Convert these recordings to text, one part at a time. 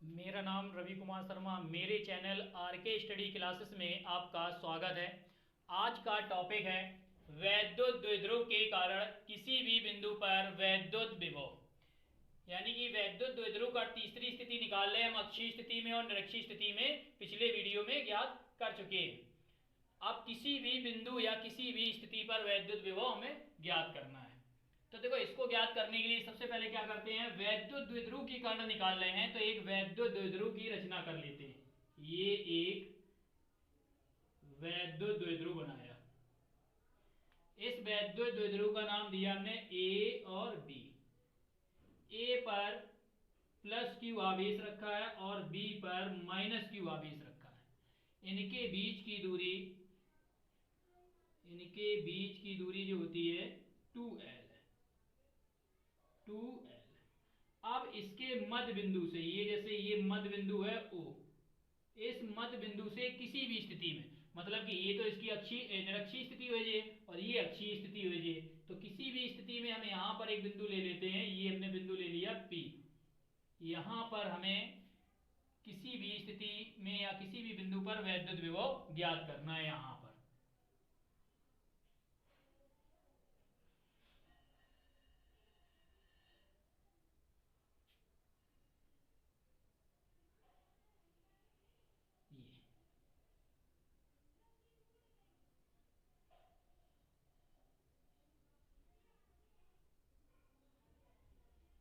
मेरा नाम रवि कुमार शर्मा। मेरे चैनल आर के स्टडी क्लासेस में आपका स्वागत है। आज का टॉपिक है वैद्युत द्विध्रुव के कारण किसी भी बिंदु पर वैद्युत विभव। यानी कि वैद्युत द्विध्रुव का तीसरी स्थिति निकाल रहे हैं हम अक्षीय स्थिति में और निरक्षीय स्थिति में पिछले वीडियो में ज्ञात कर चुके हैं। अब किसी भी बिंदु या किसी भी स्थिति पर वैद्युत विभव हमें ज्ञात करना है। तो देखो, इसको ज्ञात करने के लिए सबसे पहले क्या करते हैं, वैद्युत द्विध्रुव की कर्ण निकाल रहे हैं तो एक वैद्युत द्विध्रुव की रचना कर लेते हैं। ये एक वैद्युत द्विध्रुव बनाया। इस वैद्युत द्विध्रुव का नाम दिया हमने ए और बी। ए पर प्लस क्यू आवेश रखा है और बी पर माइनस क्यू आवेश रखा है। इनके बीच की दूरी जो होती है 2L। अब इसके मध्य बिंदु से, ये जैसे ये मध्य बिंदु है O, इस मध्य बिंदु से किसी भी स्थिति में, मतलब कि ये तो इसकी अक्षीय निरक्षीय स्थिति हो जाए और ये अक्षीय स्थिति हो जाए, तो किसी भी स्थिति में हम यहां पर एक बिंदु ले लेते हैं। ये हमने बिंदु ले लिया P। यहां पर हमें किसी भी स्थिति में या किसी भी बिंदु पर वैद्युत विभव ज्ञात करना है। यहां पर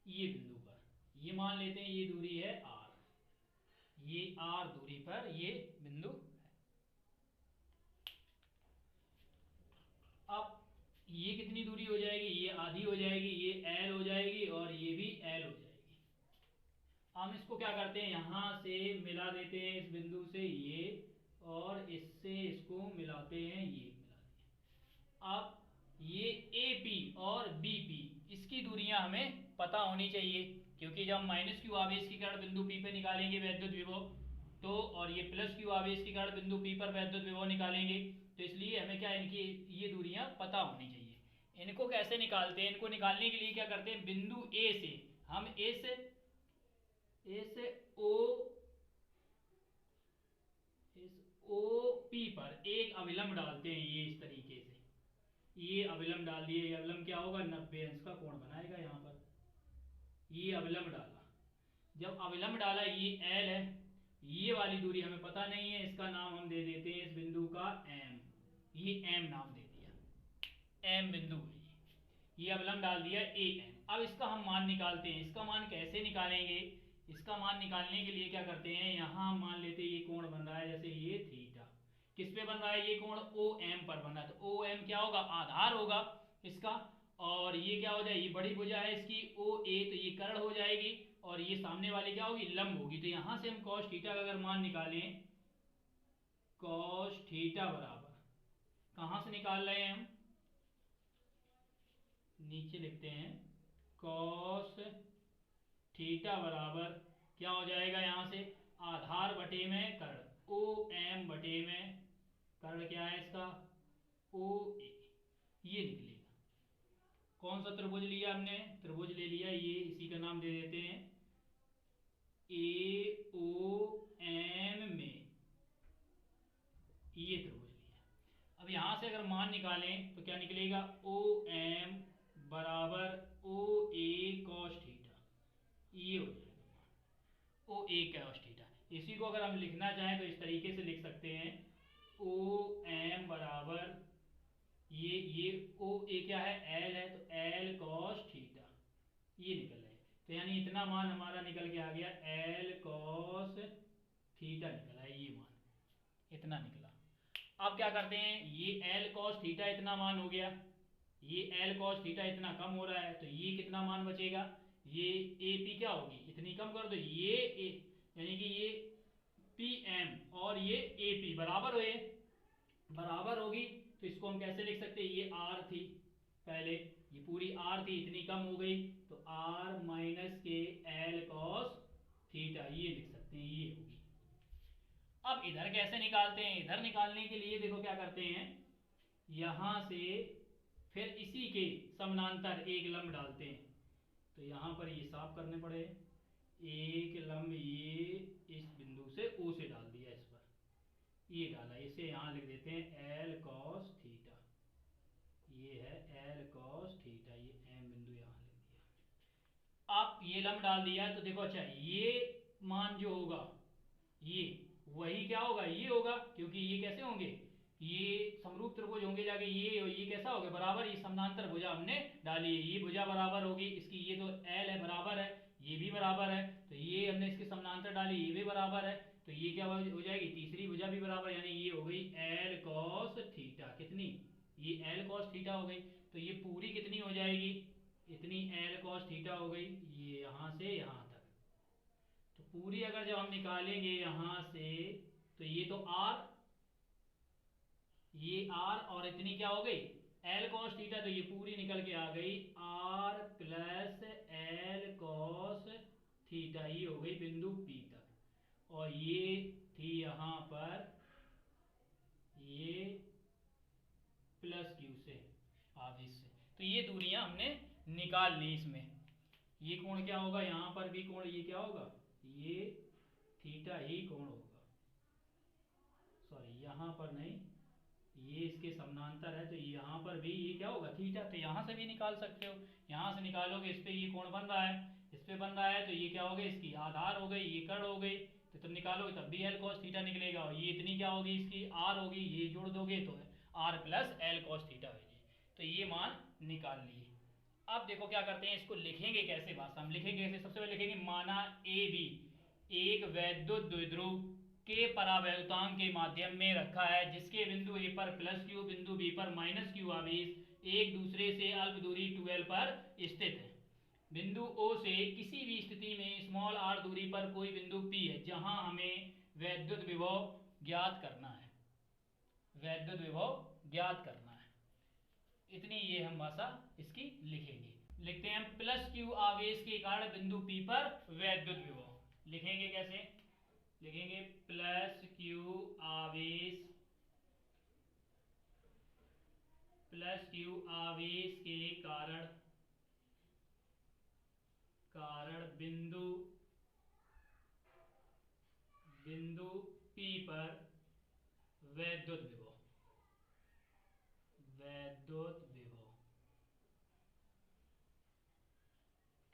ये बिंदु पर, ये मान लेते हैं ये दूरी है R। ये R दूरी पर ये बिंदु है। अब ये कितनी दूरी हो जाएगी, ये आधी हो जाएगी, ये L हो जाएगी और ये भी L हो जाएगी। हम इसको क्या करते हैं, यहां से मिला देते हैं इस बिंदु से ये, और इससे इसको मिलाते हैं, ये मिलाते हैं। अब ये AP और BP, इसकी दूरियां हमें पता होनी चाहिए, क्योंकि जब माइनस क्यू आवेश के कारण बिंदु P पे निकालेंगे वैद्युत विभव, तो और ये प्लस क्यू आवेश के कारण बिंदु P पर वैद्युत विभव निकालेंगे, तो इसलिए हमें क्या, इनकी ये दूरियां पता होनी चाहिए। इनको कैसे निकालते हैं, इनको निकालने के लिए क्या करते हैं, बिंदु A से हम इस OP पर एक अविलंब डालते हैं। ये इस तरीके से ये अविलंब डाल दिए। ये अविलंब क्या होगा, 90 अंश का कोण बनाएगा। यहाँ पर ये अविलंब डाला। जब अविलंब डाला, ये L है, ये वाली दूरी हमें पता नहीं है, इसका नाम हम दे देते हैं इस बिंदु का M। ये M नाम दे दिया, M बिंदु है। ये अविलंब डाल दिया AM। अब इसका हम मान निकालते हैं। इसका मान कैसे निकालेंगे, इसका मान निकालने के लिए क्या करते हैं, यहां मान लेते हैं ये कोण बन रहा है, जैसे ये थीटा किस पे बन रहा है, ये कोण OM पर बन रहा है, तो OM क्या होगा, आधार होगा इसका। और ये क्या हो जाए, ये बड़ी भुजा है इसकी OA, तो ये कर्ण हो जाएगी, और ये सामने वाली क्या होगी, लंब होगी। तो यहां से हम cos थीटा का अगर मान निकालें, cos थीटा बराबर, कहां से निकाल रहे हैं हम, नीचे लिखते हैं, cos थीटा बराबर क्या हो जाएगा, यहां से आधार बटे में कर्ण, OM बटे में कर्ण क्या है इसका, OA, ये निकलेगा। कौन सा त्रिभुज लिया हमने, त्रिभुज ले लिया ये, इसी का नाम दे देते हैं AOM में, ये त्रिभुज लिया। अब यहां से अगर मान निकालें तो क्या निकलेगा, OM बराबर OA cos थीटा, ये हो जाएगा OA cos थीटा। इसी को अगर हम लिखना चाहें तो इस तरीके से लिख सकते हैं, OM बराबर ये OA क्या है, L है, तो L cos थीटा, ये निकल रहा है। तो यानी इतना मान हमारा निकल के आ गया, L cos थीटा निकला है, ये मान इतना निकला। अब क्या करते हैं, ये L cos थीटा इतना मान हो गया, ये L cos थीटा इतना कम हो रहा है, तो ये कितना मान बचेगा, ये AP क्या होगी, इतनी कम कर दो, ये यानी कि ये PM और ये AP बराबर हुए, बराबर होगी, तो इसको हम कैसे लिख सकते हैं, ये R थी पहले, ये पूरी R थी, इतनी कम हो गई, तो R माइनस के L cos थीटा, ये लिख सकते हैं, ये होगी। अब इधर कैसे निकालते हैं, इधर निकालने के लिए देखो क्या करते हैं, यहां से फिर इसी के समानांतर एक लंब डालते हैं। तो यहां पर ये साफ करने पड़े, एक लंब ये ये डाला, इसे यहाँ लिख देते हैं एल कॉस थीटा, ये है एल कॉस थीटा, ये एम बिंदु यहाँ लिख दिया। आप ये लम डाल दिया तो देखो, अच्छा ये मान जो होगा ये वही क्या होगा, ये होगा, क्योंकि ये कैसे होंगे, ये समरूप त्रिभुज होंगे जाके, ये कैसा होगा बराबर, ये समानांतर भुजा हमने डाली है, ये भुजा बराबर होगी इसकी, ये तो एल है बराबर है, ये भी बराबर है, तो ये हमने इसके समानांतर डाली, ये भी बराबर है, तो ये क्या हो जाएगी, तीसरी भुजा भी बराबर, यानी ये हो गई एल कॉस थीटा, कितनी, ये एल कॉस थीटा हो गई, तो ये पूरी कितनी हो जाएगी, इतनी एल कॉस थीटा हो गई, ये यहाँ से यहाँ तक। तो पूरी अगर जब हम निकालेंगे यहां से, तो ये तो आर, ये आर, और इतनी क्या हो गई एल कॉस थीटा, तो ये पूरी निकल के आ गई r plus l cos theta, ये हो गई बिंदु पी तक, और ये थी यहां पर ये प्लस क्यू से, आवेश से, तो ये दूरियां हमने निकाल ली इसमें। ये कोण क्या होगा, यहां पर भी कोण ये क्या होगा, ये थीटा ही कोण होगा, सॉरी यहाँ पर नहीं, ये इसके समानांतर है, तो यहाँ पर भी ये क्या होगा थीटा, तो यहाँ से भी निकाल सकते हो, यहाँ से निकालोगे, इस पे ये कोण बन रहा है, इस पे बन रहा है, तो ये क्या हो गई, इसकी आधार हो गई, ये कर्ण हो गई, तो तुम निकालोगे तब भी एल कॉस थीटा निकलेगा, और ये इतनी क्या होगी, इसकी आर होगी, ये जोड़ दोगे तो r plus l cos theta होगी, तो ये मान निकाल लिए। अब देखो क्या करते हैं, इसको लिखेंगे कैसे, भाषा हम लिखेंगे कैसे, सबसे पहले लिखेंगे माना ए बी एक वैद्युत द्विध्रुव के परावैद्युतांक के माध्यम में रखा है, जिसके बिंदु ए पर प्लस क्यू, बिंदु बी पर माइनस क्यू आवेश एक दूसरे से अल्प दूरी 2l पर स्थित है। बिंदु O से किसी भी स्थिति में स्मॉल r दूरी पर कोई बिंदु P है, जहां हमें वैद्युत विभव ज्ञात करना है, वैद्युत विभव ज्ञात करना है, इतनी ये हम भाषा इसकी लिखेंगे। लिखते हैं प्लस क्यू आवेश के कारण बिंदु P पर वैद्युत विभव, लिखेंगे कैसे, लिखेंगे प्लस क्यू आवेश, प्लस क्यू आवेश के कारण, कारण बिंदु बिंदु P पर वैद्युत विभव, वैद्युत विभव,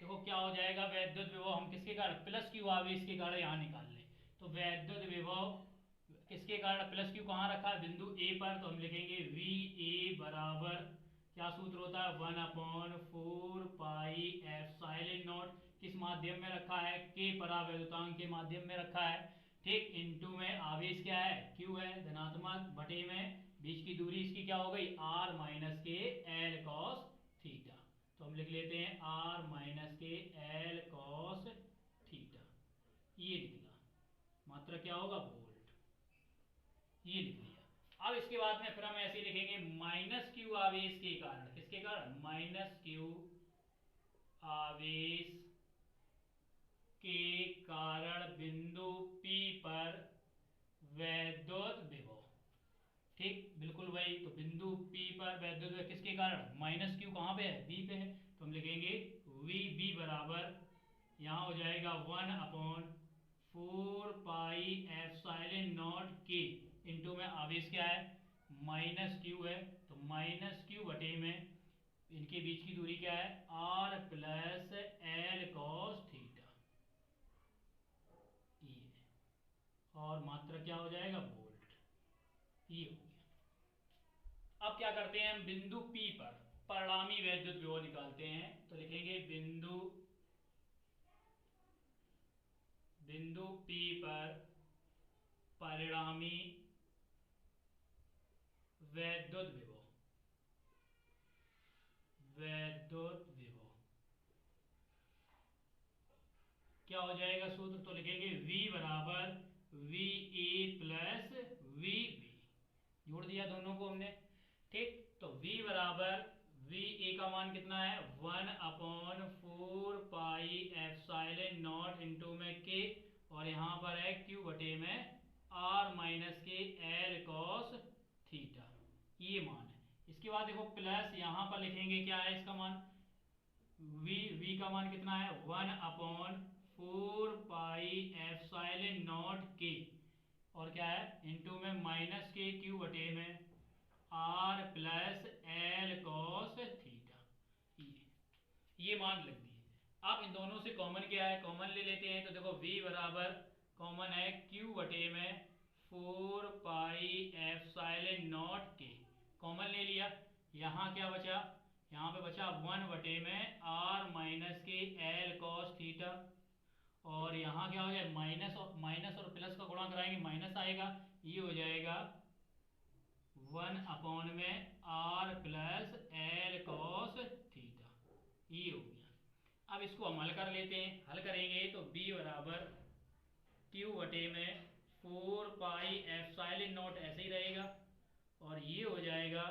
देखो क्या हो जाएगा, वैद्युत विभव हम किसके कारण, प्लस क्यू आवेश के कारण यहां निकाल लें, तो वैद्युत विभव किसके कारण, प्लस क्यू कहाँ रखा है, बिंदु ए पर, तो हम लिखेंगे वी ए बराबर, क्या सूत्र होता है, 1/4 पाई एप्सिलॉन नॉट, किस माध्यम में रखा है, के परावैद्युतांक के माध्यम में रखा है, ठीक, इनटू में आवेश क्या है, क्यू है धनात्मक, बटे में बीच की दूरी इसकी क्या हो गई, आर माइनस के एल कॉस थीटा, तो हम लिख लेते हैं आर माइनस के एल कॉस थीटा, ये निकला, मात्रा क्या होगा वोल्ट, ये लिख लिया। अब इसके बाद में फिर हम ऐसे लिखेंगे माइनस क्यू आवेश के कारण, किसके कारण, माइनस क्यू आवेश के कारण बिंदु P पर वैद्युत विभव, ठीक, बिल्कुल वही, तो बिंदु P पर वैद्युत विभव किसके कारण, माइनस क्यू कहाँ पे है, B पे है, तो हम लिखेंगे वी बी बराबर, यहाँ हो जाएगा 1/4 पाई एप्सिलॉन नॉट के, इंटू में आवेश क्या है, माइनस क्यू है, तो माइनस क्यू बटे में इनके बीच की दूरी क्या है, r plus l cos theta, ये, और मात्रा क्या हो जाएगा वोल्ट, ये हो गया। अब क्या करते हैं हम, बिंदु P पर परिणामी वैद्युत विभव निकालते हैं, तो लिखेंगे बिंदु P पर परिणामी वैद्युत विभव, वैद्युत विभव क्या हो जाएगा सूत्र, तो लिखेंगे V बराबर v a plus v b, जोड़ दिया दोनों को हमने, ठीक, तो V बराबर वी ए का मान कितना है, 1/4 पाई एप्सिलॉन नॉट इंटू में के, और यहाँ पर है Q बटे में R माइनस के एल कॉस थीटा, ये मान है। इसके बाद देखो प्लस यहाँ पर लिखेंगे क्या है इसका मान, v का मान कितना है, 1/4 पाई एप्सिलॉन नॉट के, और क्या है इंटू में माइनस के क्यू बटे में r plus l cos theta. ये मान लग दिए। अब इन दोनों से कॉमन क्या है, कॉमन ले लेते हैं। तो देखो v बराबर कॉमन है q बटे में 4 पाई एप्सिलॉन नॉट के, कॉमन ले लिया। यहाँ क्या बचा, यहाँ पे बचा 1 बटे में r माइनस के एल कॉस थीटा। और यहाँ क्या हो जाए माइनस और प्लस का गुणा कराएंगे माइनस आएगा, ये हो जाएगा 1 अपॉन में r plus l cos theta. ये हो गया। अब इसको हम हल कर लेते हैं। हल करेंगे तो b बराबर क्यू बटे में 4 पाई एप्सिलॉन नॉट ऐसे ही रहेगा, और ये हो जाएगा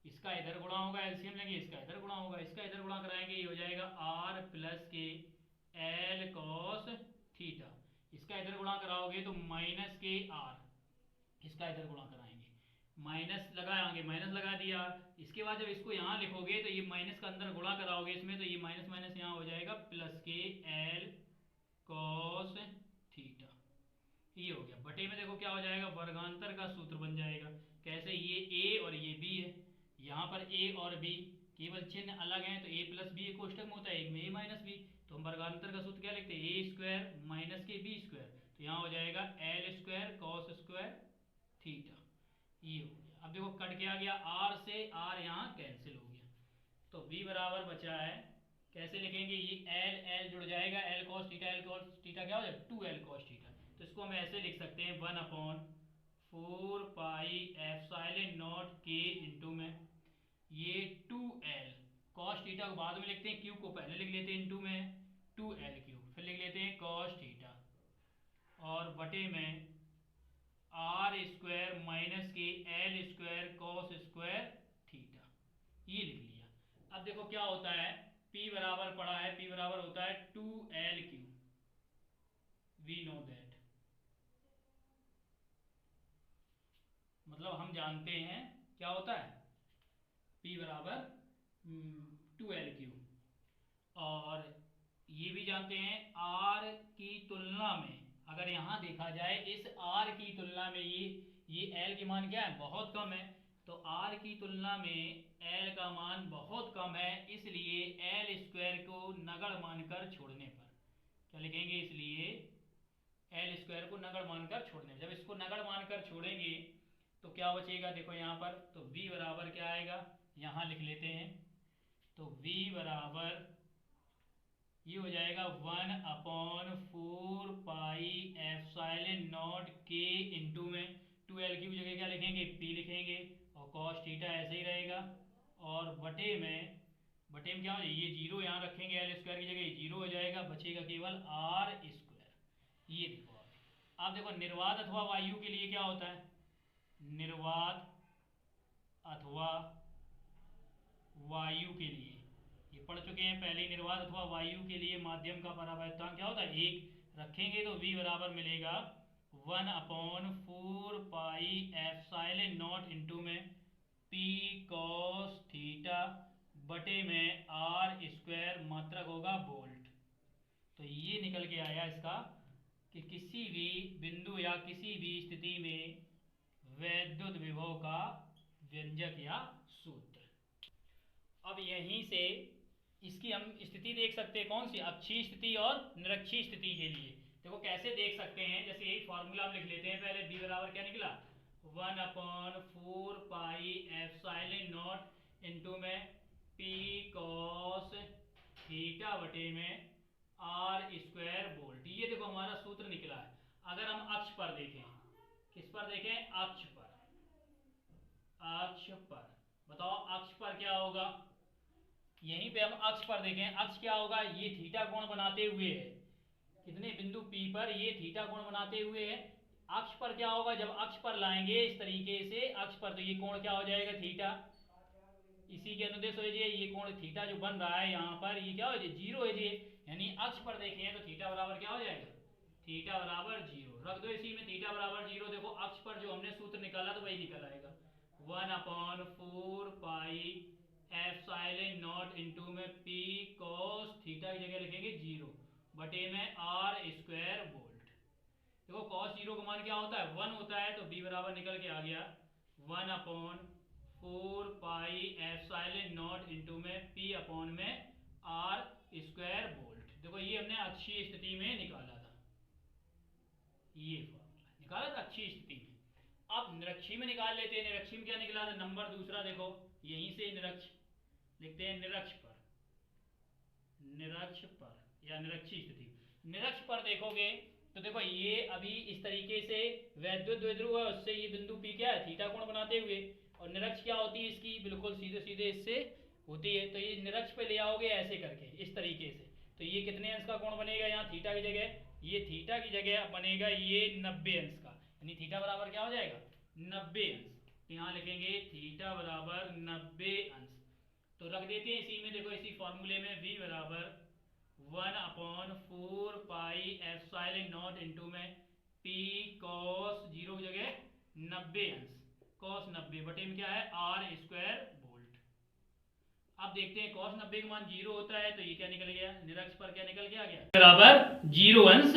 इसका इधर गुणा होगा, एलसीएम लेंगे, इसका इधर गुणा होगा, इसका इधर गुणा कराएंगे, ये हो जाएगा r प्लस के एल कॉस थीटा। इसका इधर गुणा कराओगे तो माइनस के r, इसका इधर गुणा कराएंगे, माइनस लगाएंगे, माइनस लगा दिया। इसके बाद जब इसको यहाँ लिखोगे तो ये माइनस का अंदर गुणा कराओगे इसमें, तो ये माइनस माइनस यहाँ हो जाएगा प्लस के एल कॉस थीटा। ये हो गया। बटे में देखो क्या हो जाएगा, वर्गांतर का सूत्र बन जाएगा। कैसे, ये a और ये b है, यहाँ पर a और b केवल चिन्ह अलग हैं, तो a प्लस बी एक कोष्टक में होता है, एक में a माइनस बी। तो हम वर्गांतर का सूत्र क्या लिखते हैं, a स्क्वायर माइनस के b स्क्वायर। तो यहाँ हो जाएगा L square cos square theta. ये हो गया। अब देखो कट क्या गया, r से r यहाँ कैंसिल हो गया, तो v बराबर बचा है, कैसे लिखेंगे, ये एल एल जुड़ जाएगा, L cos theta, L cos theta क्या हो जाएगा 2l कॉस थीटा। तो इसको हम ऐसे लिख सकते हैं 1 अपॉन 4 पाई एप्सिलॉन नॉट के इंटू में ये 2l कॉस थीटा को बाद में लिखते हैं, क्यू को पहले लिख लेते हैं इंटू में 2l क्यू, फिर लिख लेते हैं कॉस थीटा, और बटे में आर स्क्वायर माइनस के L square cos square theta. ये लिख लिया। अब देखो क्या होता है, P बराबर पड़ा है, P बराबर होता है 2l Q, we know that, मतलब हम जानते हैं क्या होता है P बराबर 2l क्यू। और ये भी जानते हैं R की तुलना में, अगर यहाँ देखा जाए इस R की तुलना में ये L के मान क्या है, बहुत कम है। तो R की तुलना में L का मान बहुत कम है, इसलिए L स्क्वायर को नगण्य मानकर छोड़ने पर क्या लिखेंगे, इसलिए L स्क्वायर को नगण्य मानकर छोड़ने पर, जब इसको नगण्य मानकर छोड़ेंगे तो क्या बचेगा, देखो यहाँ पर, तो v बराबर क्या आएगा, यहाँ लिख लेते हैं। तो v बराबर ये हो जाएगा 1 अपॉन 4 पाई एप्सिलॉन नॉट के इंटू में 2l की जगह क्या लिखेंगे, p लिखेंगे, और कॉस थीटा ऐसे ही रहेगा, और बटे में क्या हो जाएगा, ये जीरो यहाँ रखेंगे, एल स्क्वायर की जगह जीरो हो जाएगा, बचेगा केवल आर स्क्वायर। ये देखो आप देखो निर्वात अथवा वायु के लिए क्या होता है, निर्वात अथवा वायु के लिए ये पढ़ चुके हैं पहले, निर्वात अथवा वायु के लिए माध्यम का परावर्तनांक क्या होता है, एक रखेंगे तो v बराबर मिलेगा 1 upon 4 pi epsilon not into में p cos थीटा बटे में r स्क्वायर, मात्रक होगा वोल्ट। तो ये निकल के आया इसका कि किसी भी बिंदु या किसी भी स्थिति में वैद्युत विभव का व्यंजक या सूत्र। अब यहीं से इसकी हम स्थिति देख सकते हैं, कौन सी, अक्षीय स्थिति और निरक्षीय स्थिति के लिए। देखो कैसे देख सकते हैं, जैसे यही फॉर्मूला हम लिख लेते हैं पहले, b बराबर क्या निकला 1 upon 4 pi epsilon not into में p cos थीटा बटे में r स्क्वायर वोल्ट। ये देखो हमारा सूत्र निकला है। अगर हम अक्ष पर देखें, किस पर देखें, अक्ष पर, अक्ष पर बताओ अक्ष पर क्या होगा, यहीं पे हम अक्ष पर देखें, अक्ष क्या होगा, ये थीटा कोण बनाते हुए है, कितने बिंदु P पर ये थीटा कोण बनाते हुए है। अक्ष पर क्या होगा, जब अक्ष पर लाएंगे इस तरीके से अक्ष पर, तो ये कोण क्या हो जाएगा थीटा, इसी के अनुदेश हो जाए, ये कोण थीटा जो बन रहा है यहाँ पर ये क्या हो जाए, जीरो हो जाए, यानी अक्ष पर देखें तो थीटा बराबर क्या हो जाएगा, थीटा बराबर जीरो, रख दो इसी में थीटा बराबर जीरो। देखो अक्ष पर जो हमने सूत्र निकाला तो वही निकल आएगा 1 upon 4 pi epsilon not into में p cos थीटा की जगह लिखेंगे जीरो बटे में r स्क्वायर वोल्ट। देखो cos जीरो का मान क्या होता है 1 होता है, तो b बराबर निकल के आ गया 1/4 पाई एप्सिलॉन नॉट इंटू में p अपॉन में r स्क्वायर वोल्ट। देखो ये हमने अक्षीय स्थिति में निकाला था, ये फॉर्मूला निकाला था अक्षीय स्थिति में। अब निरक्षी में निकाल लेते हैं। निरक्षी में क्या निकला था, नंबर दूसरा देखो, यहीं से निरक्ष लिखते हैं, निरक्ष पर या निरक्षी स्थिति। निरक्ष पर देखोगे तो देखो ये अभी इस तरीके से वैद्युत द्विध्रुव है, उससे ये बिंदु P क्या है, थीटा कोण बनाते हुए, और निरक्ष क्या होती है इसकी, बिल्कुल सीधे सीधे इससे होती है। तो ये निरक्ष पे ले आओगे ऐसे करके इस तरीके से, तो ये कितने अंश का कोण बनेगा, यहाँ थीटा की जगह, ये थीटा की जगह बनेगा ये 90 अंश का, यानी थीटा बराबर क्या हो जाएगा 90 अंश। तो यहाँ लिखेंगे थीटा बराबर 90 अंश। तो रख देते हैं इसी में, देखो इसी फॉर्मूले में v बराबर 1/4 पाई एप्सिलॉन नॉट इंटू में p cos 0 की जगह 90 अंश cos 90 बटे में क्या है r स्क्वायर वोल्ट। अब देखते हैं cos 90 का मान 0 होता है, तो ये क्या निकल गया, निरक्ष पर क्या निकल के आ गया, बराबर 0 अंश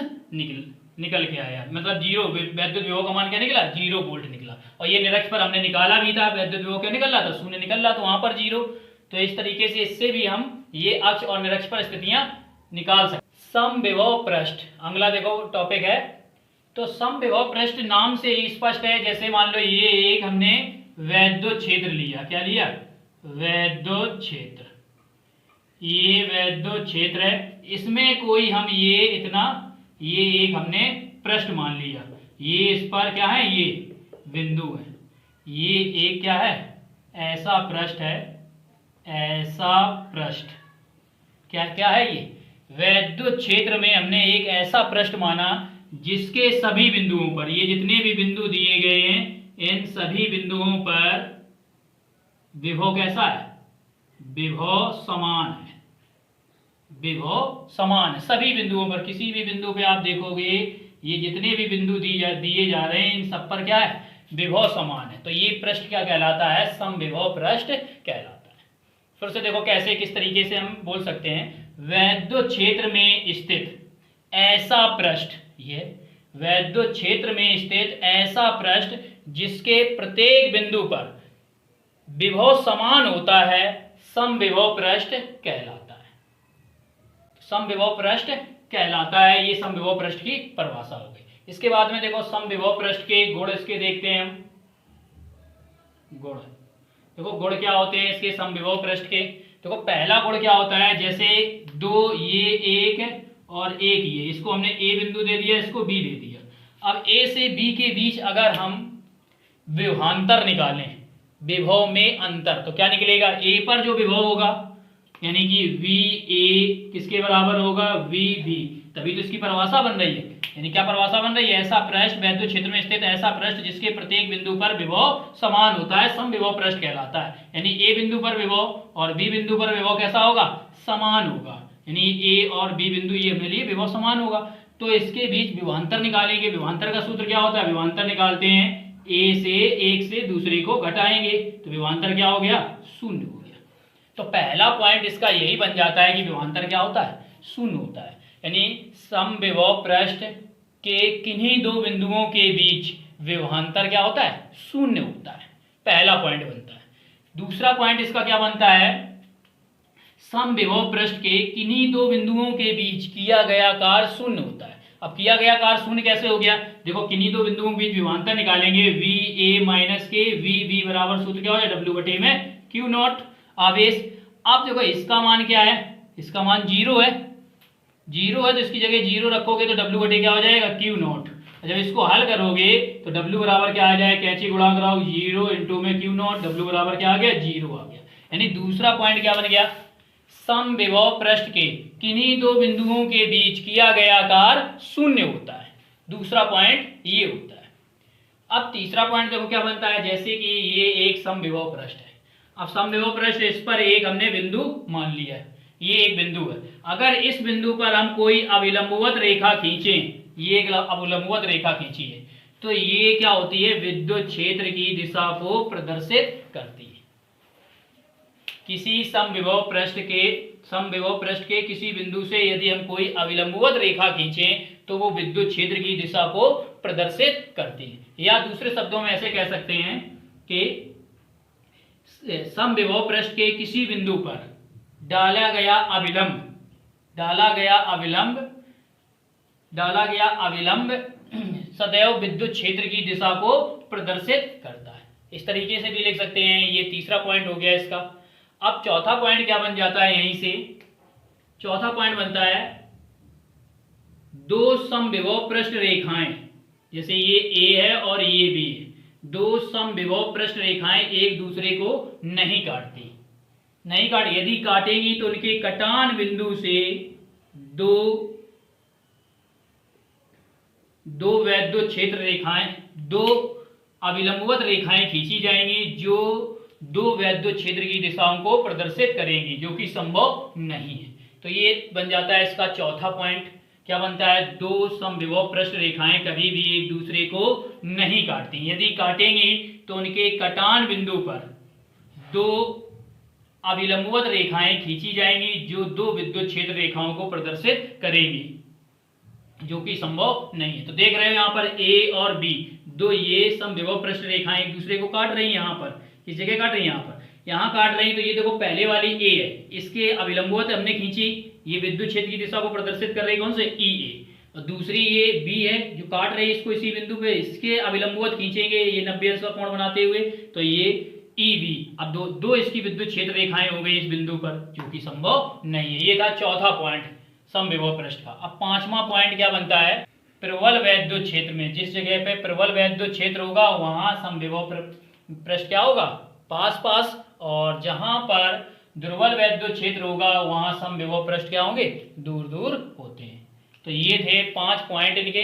निकल के आया, मतलब 0 वैद्युत विभव का मान क्या निकला 0 वोल्ट निकला। और ये निरक्ष पर हमने निकाला भी था, वैद्युत विभव क्या निकल रहा था, शून्य निकल रहा, तो वहां पर 0। तो इस तरीके से इससे भी हम ये अक्ष और निरक्ष पर स्थितियां निकाल सकते। समविभव पृष्ठ अगला देखो टॉपिक है। तो समविभव पृष्ठ नाम से ही स्पष्ट है, जैसे मान लो ये एक हमने वैद्युत क्षेत्र लिया, क्या लिया वैद्युत क्षेत्र, ये वैद्युत क्षेत्र है, इसमें कोई हम ये इतना ये एक हमने पृष्ठ मान लिया, ये इस पर क्या है ये बिंदु है, ये एक क्या है ऐसा पृष्ठ है, ऐसा पृष्ठ क्या क्या है ये वैद्युत क्षेत्र में हमने एक ऐसा पृष्ठ माना जिसके सभी बिंदुओं पर, ये जितने भी बिंदु दिए गए हैं इन सभी बिंदुओं पर विभव कैसा है, विभव समान है, विभव समान है सभी बिंदुओं पर। किसी भी बिंदु पे आप देखोगे ये जितने भी बिंदु दिए जा रहे हैं इन सब पर क्या है विभव समान है। तो ये पृष्ठ क्या कहलाता है, समविभव पृष्ठ कहलाता है। फिर से देखो कैसे किस तरीके से हम बोल सकते हैं, वैद्युत क्षेत्र में स्थित ऐसा पृष्ठ, ये वैद्युत क्षेत्र में स्थित ऐसा पृष्ठ जिसके प्रत्येक बिंदु पर विभव समान होता है समविभव पृष्ठ कहलाता है, समविभव पृष्ठ कहलाता है। ये समविभव पृष्ठ की परिभाषा हो गई। इसके बाद में देखो समविभव पृष्ठ के गुण इसके देखते हैं हम। गुण देखो गुण क्या होते हैं इसके समविभव पृष्ठ के। देखो पहला गुण क्या होता है, जैसे दो ये एक और एक ये, इसको हमने ए बिंदु दे दिया, इसको बी दे दिया। अब ए से बी के बीच अगर हम विभवांतर निकालें, विभव में अंतर, तो क्या निकलेगा, ए पर जो विभव होगा यानी कि वी ए किसके बराबर होगा वी बी, तभी तो इसकी परिभाषा बन रही है। यानी क्या परिभाषा बन रही है, ऐसा पृष्ठ वैद्युत क्षेत्र में स्थित ऐसा पृष्ठ जिसके प्रत्येक बिंदु पर विभव समान होता है समविभव पृष्ठ कहलाता है। यानी ए बिंदु पर विभव और बी बिंदु पर विभव कैसा होगा, समान होगा, यानी ए और बी बिंदु ये अपने लिए विभव समान होगा। तो इसके बीच विभवांतर निकालेंगे। विभवांतर का सूत्र क्या होता है, विभवांतर निकालते हैं ए से एक से दूसरे को घटाएंगे, तो विभवांतर क्या हो गया, शून्य हो गया। तो पहला पॉइंट इसका यही बन जाता है कि विभवांतर क्या होता है, शून्य होता है। यानी समविभव पृष्ठ के किन्हीं दो बिंदुओं के बीच विभवांतर क्या होता है, शून्य होता है, पहला पॉइंट बनता है। दूसरा पॉइंट इसका क्या बनता है, समविभव पृष्ठ के किन्हीं दो बिंदुओं के बीच किया गया कार्य शून्य होता है। अब किया गया कार्य शून्य कैसे हो गया, देखो किन्हीं दो बिंदुओं के बीच विभवांतर निकालेंगे, वी ए माइनस के वी बी बराबर सूत्र क्या हो जाए डब्ल्यू बटे में क्यू नॉट आवेश। अब देखो इसका मान क्या है, इसका मान 0 है, 0 है तो इसकी जगह 0 रखोगे तो डब्ल्यू बटे क्या हो जाएगा क्यू नॉट। जब इसको हल करोगे तो डब्ल्यू बराबर क्या आ जाए, कैंची गुणा कराओ 0 इंटू में क्यू नॉट, डब्ल्यू बराबर क्या आ गया 0 आ गया। यानी दूसरा पॉइंट क्या बन गया, समविभव पृष्ठ के किन्हीं दो बिंदुओं के बीच किया गया कार्य शून्य होता है। दूसरा पॉइंट ये होता है। अब तीसरा पॉइंट देखो क्या बनता है, जैसे कि ये एक समविभव पृष्ठ है। अब समविभव पृष्ठ, इस पर एक हमने बिंदु मान लिया है, ये एक बिंदु है। अगर इस बिंदु पर हम कोई अभिलंबवत रेखा खींचें, ये एक अभिलंबवत रेखा खींची है, तो ये क्या होती है, विद्युत क्षेत्र की दिशा को प्रदर्शित करती है। किसी समविभव पृष्ठ के किसी बिंदु से यदि हम कोई अभिलंबवत रेखा खींचें तो वो विद्युत क्षेत्र की दिशा को प्रदर्शित करती है। या दूसरे शब्दों में ऐसे कह सकते हैं कि समविभव पृष्ठ के किसी बिंदु पर डाला गया अविलंब सदैव विद्युत क्षेत्र की दिशा को प्रदर्शित करता है। इस तरीके से भी लिख सकते हैं। ये तीसरा पॉइंट हो गया इसका। अब चौथा पॉइंट क्या बन जाता है, यहीं से चौथा पॉइंट बनता है दो समविभव पृष्ठ रेखाएं, जैसे ये ए है और ये बी है, दो समविभव पृष्ठ रेखाएं एक दूसरे को नहीं काटती। यदि काटेंगी तो उनके कटान बिंदु से दो वैद्युत क्षेत्र रेखाएं, दो अविलंबवत रेखाएं खींची जाएंगी जो दो वैद्युत क्षेत्र की दिशाओं को प्रदर्शित करेंगी, जो कि संभव नहीं है। तो ये बन जाता है इसका चौथा पॉइंट। क्या बनता है, दो समविभव पृष्ठ रेखाएं कभी भी एक दूसरे को नहीं काटती। यदि काटेंगी तो उनके कटान बिंदु पर दो अविलंबवत रेखाएं खींची जाएंगी जो दो विद्युत क्षेत्र रेखाओं को प्रदर्शित करेंगी, जो कि संभव नहीं है। तो देख रहे हो यहाँ पर ए और बी, दो ये समविभव पृष्ठ रेखाएं एक दूसरे को काट रही हैं। यहाँ पर किस जगह काट रही है, यहाँ काट रही है। तो ये देखो पहले वाली ए है, इसके अविलंबवत हमने खींची, ये विद्युत क्षेत्र की दिशा को प्रदर्शित कर रही है, कौन से, ई ए। और दूसरी ये बी है जो काट रही है इसको इसी बिंदु पे, इसके अविलंबवत खींचेंगे ये 90 अंश का कोण बनाते हुए, तो ये ई बी। अब दो इसकी विद्युत क्षेत्र रेखाएं हो गई इस बिंदु पर, जो कि संभव नहीं है। ये था चौथा पॉइंट समविभव पृष्ठ का। अब पांचवा पॉइंट क्या बनता है, प्रबल वैद्युत क्षेत्र में जिस जगह पे प्रबल वैद्युत क्षेत्र होगा वहां समविभव पृष्ठ क्या होगा, पास पास, और जहां पर दुर्बल वैद्युत क्षेत्र होगा वहां समविभव पृष्ठ क्या होंगे, दूर दूर होते हैं। तो ये थे 5 पॉइंट इनके।